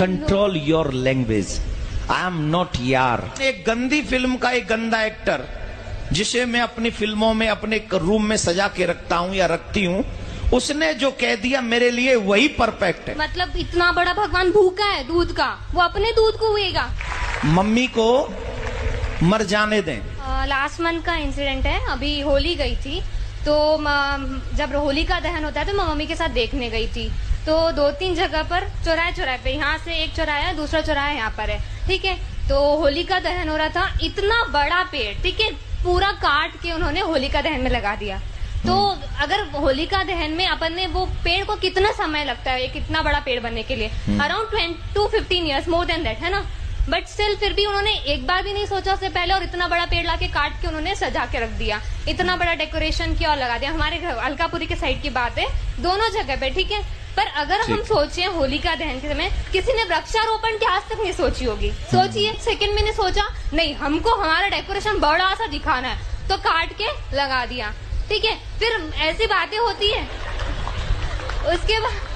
Control your language. I am not यार। एक गंदी फिल्म का एक गंदा एक्टर जिसे मैं अपनी फिल्मों में अपने रूम में सजा के रखता हूँ या रखती हूँ, उसने जो कह दिया मेरे लिए वही परफेक्ट है। मतलब इतना बड़ा भगवान भूखा है दूध का, वो अपने दूध को हुएगा। मम्मी को मर जाने दें। लास्ट मंथ का इंसिडेंट है, अभी होली गई थी तो जब होली का दहन होता है तो मैं मम्मी के साथ देखने गई थी। तो 2-3 जगह पर चौराहे पे, यहाँ से एक चौराहा है, दूसरा चौराहा यहाँ पर है, ठीक है। तो होली का दहन हो रहा था, इतना बड़ा पेड़, ठीक है, पूरा काट के उन्होंने होली का दहन में लगा दिया। तो अगर होली का दहन में अपन ने वो पेड़ को कितना समय लगता है एक इतना बड़ा पेड़ बनने के लिए, around 10 to 15 years, more than that, है ना। बट स्टिल फिर भी उन्होंने एक बार भी नहीं सोचा उससे पहले, और इतना बड़ा पेड़ लाके काट के उन्होंने सजा के रख दिया, इतना बड़ा डेकोरेशन किया और लगा दिया। हमारे घर अलकापुरी के साइड की बात है, दोनों जगह पे, ठीक है। पर अगर हम सोचे होली का दहन के समय किसी ने वृक्षारोपण की आज तक नहीं सोची होगी, सोचिए, सेकंड में ने सोचा नहीं हमको हमारा डेकोरेशन बड़ा सा दिखाना है तो काट के लगा दिया, ठीक है। फिर ऐसी बातें होती है। उसके बाद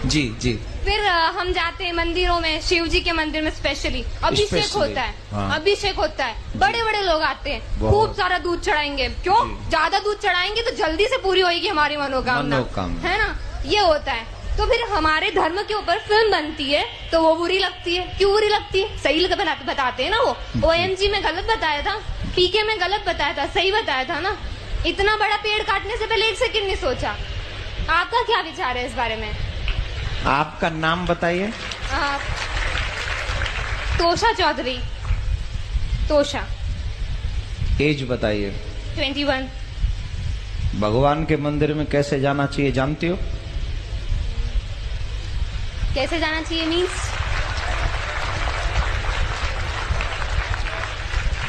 जी जी फिर हम जाते हैं मंदिरों में, शिव जी के मंदिर में स्पेशली अभिषेक होता है। हाँ। अभिषेक होता है, बड़े बड़े लोग आते हैं, खूब सारा दूध चढ़ाएंगे। क्यों? ज्यादा दूध चढ़ाएंगे तो जल्दी से पूरी होगी हमारी मनोकामना, है ना, ये होता है। तो फिर हमारे धर्म के ऊपर फिल्म बनती है तो वो बुरी लगती है। क्यों बुरी लगती है? सही बताते हैं ना। वो OMG में गलत बताया था, PK में गलत बताया था, सही बताया था ना। इतना बड़ा पेड़ काटने से पहले एक सेकंड नहीं सोचा। आपका क्या विचार है इस बारे में? आपका नाम बताइए। तोषा चौधरी। तोषा। एज बताइए। 21। भगवान के मंदिर में कैसे जाना चाहिए जानती हो? कैसे जाना चाहिए मीन्स?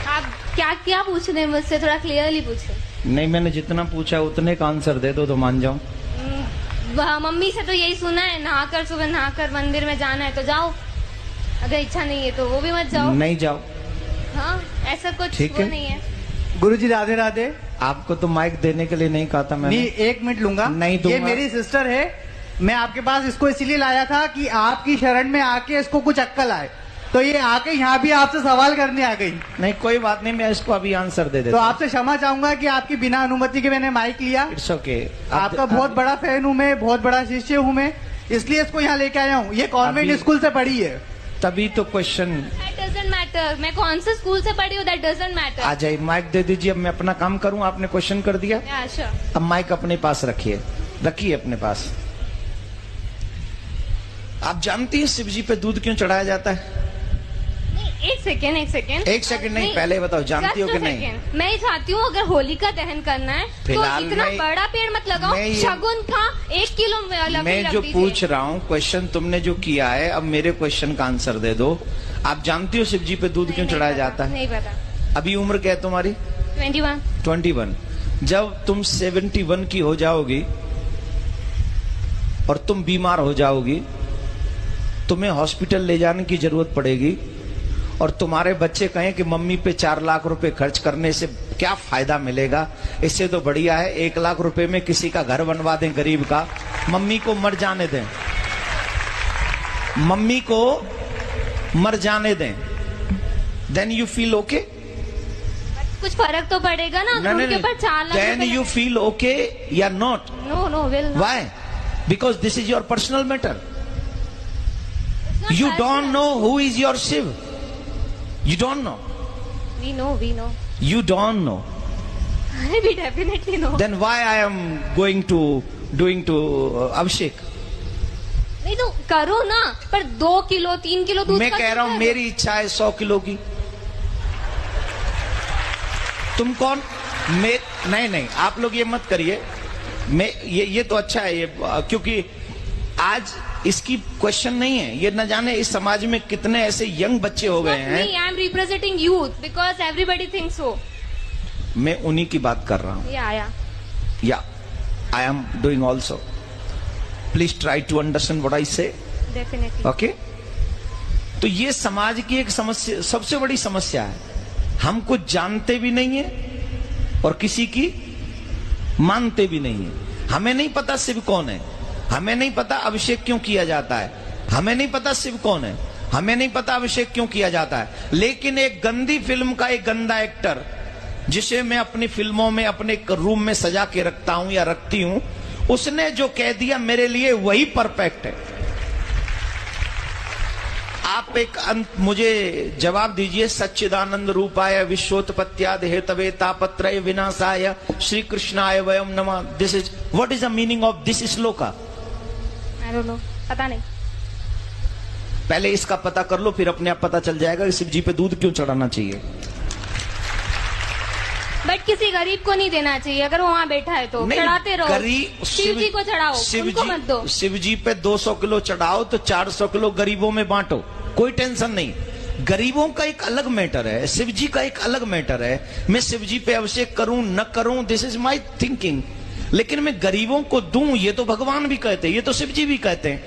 आप क्या क्या पूछ रहे हैं मुझसे? थोड़ा क्लियरली पूछे। नहीं, मैंने जितना पूछा उतने का आंसर दे दो तो मान जाऊं। मम्मी से तो यही सुना है, नहाकर सुबह नहाकर मंदिर में जाना है तो जाओ, अगर इच्छा नहीं है तो वो भी मत जाओ। नहीं जाओ। हाँ, ऐसा कुछ ठीक वो है। नहीं है। गुरुजी राधे राधे। आपको तो माइक देने के लिए नहीं कहा था मैंने। नहीं, 1 मिनट लूंगा। नहीं दूंगा। ये मेरी सिस्टर है, मैं आपके पास इसको इसीलिए लाया था कि आपकी शरण में आके इसको कुछ अक्कल आए, तो ये आके यहाँ भी आपसे सवाल करने आ गई। नहीं, कोई बात नहीं, मैं इसको अभी आंसर दे तो देता हूं। आपसे क्षमा चाहूंगा कि आपकी बिना अनुमति के मैंने माइक लिया। It's okay. आपका बहुत बड़ा फैन हूँ मैं, बहुत बड़ा शिष्य हूँ मैं, इसलिए इसको यहाँ लेके आया हूँ। ये कॉन्वेंट स्कूल से पढ़ी है। तभी तो क्वेश्चन। That doesn't matter, मैं कौन से स्कूल से पढ़ी हूँ, that doesn't matter। आ जाइए, माइक दे दीजिए। अब मैं अपना काम करूं, आपने क्वेश्चन कर दिया। Yeah, sure। अब माइक अपने पास रखिए, रखिए अपने पास। आप जानती हैं शिव जी पे दूध क्यों चढ़ाया जाता है? एक सेकेंड एक सेकंड नहीं, पहले बताओ जानती हो कि नहीं? मैं ही चाहती हूँ अगर होली का दहन करना है तो फिलहाल इतना मैं- बड़ा पेड़ मत लगाओ। शगुन का 1 किलो मैं जो पूछ रहा हूँ क्वेश्चन तुमने जो किया है, अब मेरे क्वेश्चन का आंसर दे दो। आप जानती हो शिव जी पे दूध क्यों चढ़ाया जाता है? नहीं पता। अभी उम्र क्या है तुम्हारी? 21। 21। जब तुम 71 की हो जाओगी और तुम बीमार हो जाओगी, तुम्हें हॉस्पिटल ले जाने की जरूरत पड़ेगी और तुम्हारे बच्चे कहें कि मम्मी पे 4 लाख रुपए खर्च करने से क्या फायदा मिलेगा, इससे तो बढ़िया है 1 लाख रुपए में किसी का घर बनवा दें गरीब का, मम्मी को मर जाने दें, मम्मी को मर जाने दें, देन यू फील ओके? कुछ फर्क तो पड़ेगा ना अगर उनके ऊपर 4 lakh then you feel okay या not? No will. Why? Because this is your personal matter. You don't know who is your Shiv. You don't know. We know. You don't know. We definitely know। Then why I am doing to Abhishek? नहीं तो करो ना, पर 2 kilo 3 kilo दूध मैं का कह रहा हूं क्या मेरी इच्छा है 100 किलो की। तुम कौन? नहीं, आप लोग ये मत करिए। मैं ये तो अच्छा है ये, क्योंकि आज इसकी क्वेश्चन नहीं है। ये न जाने इस समाज में कितने ऐसे यंग बच्चे हो गए हैं। I am representing youth because everybody thinks so. मैं उन्हीं की बात कर रहा हूं। या I am doing also. Please try to understand what I say. Definitely. Okay. तो ये समाज की एक समस्या, सबसे बड़ी समस्या है। हम कुछ जानते भी नहीं है और किसी की मानते भी नहीं है। हमें नहीं पता शिव कौन है, हमें नहीं पता अभिषेक क्यों किया जाता है, हमें नहीं पता शिव कौन है, हमें नहीं पता अभिषेक क्यों किया जाता है, लेकिन एक गंदी फिल्म का एक गंदा एक्टर जिसे मैं अपनी फिल्मों में अपने रूम में सजा के रखता हूं या रखती हूं, उसने जो कह दिया मेरे लिए वही परफेक्ट है। आप एक मुझे जवाब दीजिए, सच्चिदानंद रूपाय विश्वोत्पत्त्यादि हेतवे तापत्रय विनाशाय श्री कृष्णाय वयम नमः, this is what is the meaning of this shloka? I don't know, पता नहीं। पहले इसका पता कर लो, फिर अपने आप पता चल जाएगा कि शिव जी पे दूध क्यों चढ़ाना चाहिए। बट किसी गरीब को नहीं देना चाहिए, अगर वो वहाँ बैठा है तो चढ़ाते रहो। शिव जी को चढ़ाओ, उनको मत दो। शिव जी पे 200 किलो चढ़ाओ तो 400 किलो गरीबों में बांटो, कोई टेंशन नहीं। गरीबों का एक अलग मैटर है, शिव जी का एक अलग मैटर है। मैं शिव जी पे अभिषेक करूं न करूं, दिस इज माई थिंकिंग, लेकिन मैं गरीबों को दूं, ये तो भगवान भी कहते हैं, ये तो शिव जी भी कहते हैं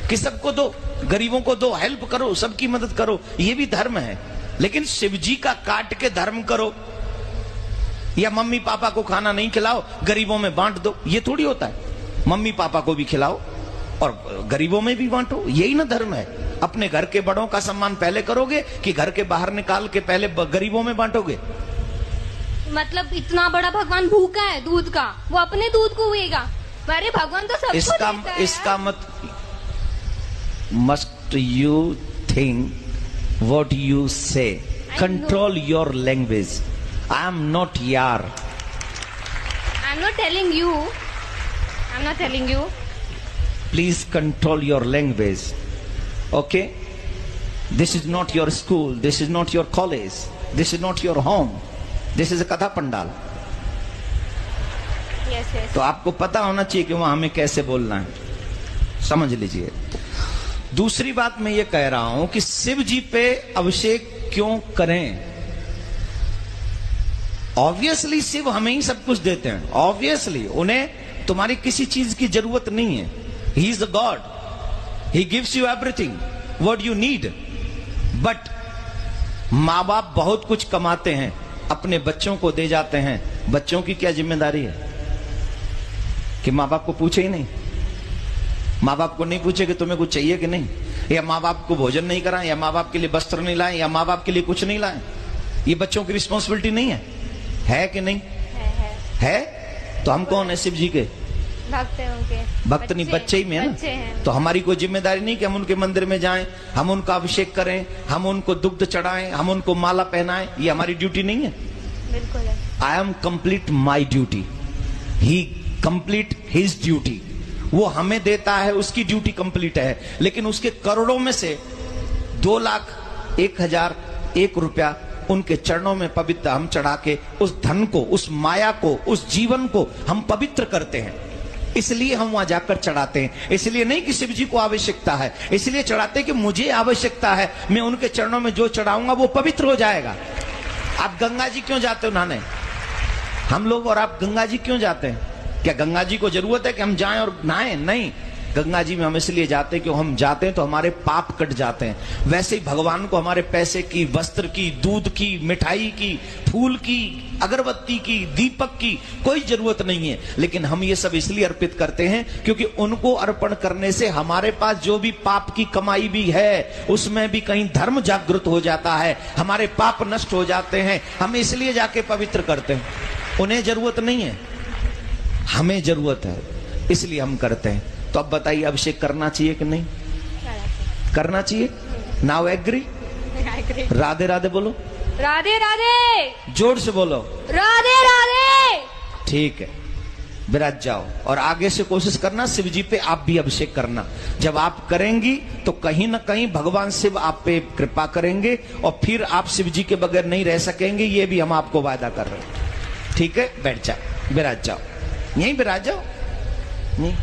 कि सबको दो, गरीबों को दो, हेल्प करो, सबकी मदद करो, ये भी धर्म है। लेकिन शिव जी का काट के धर्म करो या मम्मी पापा को खाना नहीं खिलाओ, गरीबों में बांट दो, ये थोड़ी होता है। मम्मी पापा को भी खिलाओ और गरीबों में भी बांटो, यही ना धर्म है। अपने घर के बड़ों का सम्मान पहले करोगे कि घर के बाहर निकाल के पहले गरीबों में बांटोगे? मतलब इतना बड़ा भगवान भूखा है दूध का, वो अपने दूध को हुएगा? अरे भगवान तो सबको देता है। इसका must you think what you say, control your language. I am not yar. I'm not telling you. I'm not telling you. Please control your language. Okay? This is not your school. This is not your college. This is not your home. This is a Katha Pandal. Yes, yes. तो आपको पता होना चाहिए कि वहां हमें कैसे बोलना है, समझ लीजिए। दूसरी बात मैं ये कह रहा हूं कि शिव जी पे अभिषेक क्यों करें? ऑब्वियसली शिव हमें ही सब कुछ देते हैं, ऑब्वियसली उन्हें तुम्हारी किसी चीज की जरूरत नहीं है। He is the God, he gives you everything what you need. But माँ बाप बहुत कुछ कमाते हैं, अपने बच्चों को दे जाते हैं, बच्चों की क्या जिम्मेदारी है कि माँ बाप को पूछे ही नहीं? माँ बाप को नहीं पूछे कि तुम्हें कुछ चाहिए कि नहीं, या माँ बाप को भोजन नहीं कराएं, या माँ बाप के लिए वस्त्र नहीं लाएं, या माँ बाप के लिए कुछ नहीं लाएं? ये बच्चों की रिस्पॉन्सिबिलिटी नहीं है कि नहीं? है। तो हम कौन है? शिव जी के भक्त हैं उनके। भक्त नहीं, बच्चे ही में है ना। तो हमारी कोई जिम्मेदारी नहीं कि हम उनके मंदिर में जाएं, हम उनका अभिषेक करें, हम उनको दुग्ध चढ़ाएं, हम उनको माला पहनाएं? ये हमारी ड्यूटी नहीं है? बिल्कुल है। I am complete my duty, he complete his duty. वो हमें देता है, उसकी ड्यूटी कंप्लीट है, लेकिन उसके करोड़ों में से 2,01,001 रुपया उनके चरणों में पवित्र हम चढ़ा के उस धन को, उस माया को, उस जीवन को हम पवित्र करते हैं। इसलिए हम वहां जाकर चढ़ाते हैं, इसलिए नहीं कि शिव जी को आवश्यकता है, इसलिए चढ़ाते कि मुझे आवश्यकता है, मैं उनके चरणों में जो चढ़ाऊंगा वो पवित्र हो जाएगा। आप गंगा जी क्यों जाते हो नहाने? हम लोग और आप गंगा जी क्यों जाते हैं? क्या गंगा जी को जरूरत है कि हम जाएं और नहाएं? नहीं, गंगा जी में हम इसलिए जाते हैं कि हम जाते हैं तो हमारे पाप कट जाते हैं। वैसे ही भगवान को हमारे पैसे की, वस्त्र की, दूध की, मिठाई की, फूल की, अगरबत्ती की, दीपक की कोई जरूरत नहीं है, लेकिन हम ये सब इसलिए अर्पित करते हैं क्योंकि उनको अर्पण करने से हमारे पास जो भी पाप की कमाई भी है उसमें भी कहीं धर्म जागृत हो जाता है, हमारे पाप नष्ट हो जाते हैं। हम इसलिए जाके पवित्र करते हैं, उन्हें जरूरत नहीं है, हमें जरूरत है, इसलिए हम करते हैं। तो अब बताइए, अभिषेक करना चाहिए कि नहीं करना चाहिए? Now agree? राधे राधे बोलो, राधे राधे, जोर से बोलो, राधे राधे। ठीक है, विराज जाओ और आगे से कोशिश करना शिव जी पे आप भी अभिषेक करना। जब आप करेंगी तो कहीं ना कहीं भगवान शिव आप पे कृपा करेंगे और फिर आप शिव जी के बगैर नहीं रह सकेंगे, ये भी हम आपको वायदा कर रहे हैं। ठीक है, बैठ जाओ, विराज जाओ, यहीं विराज जाओ, नहीं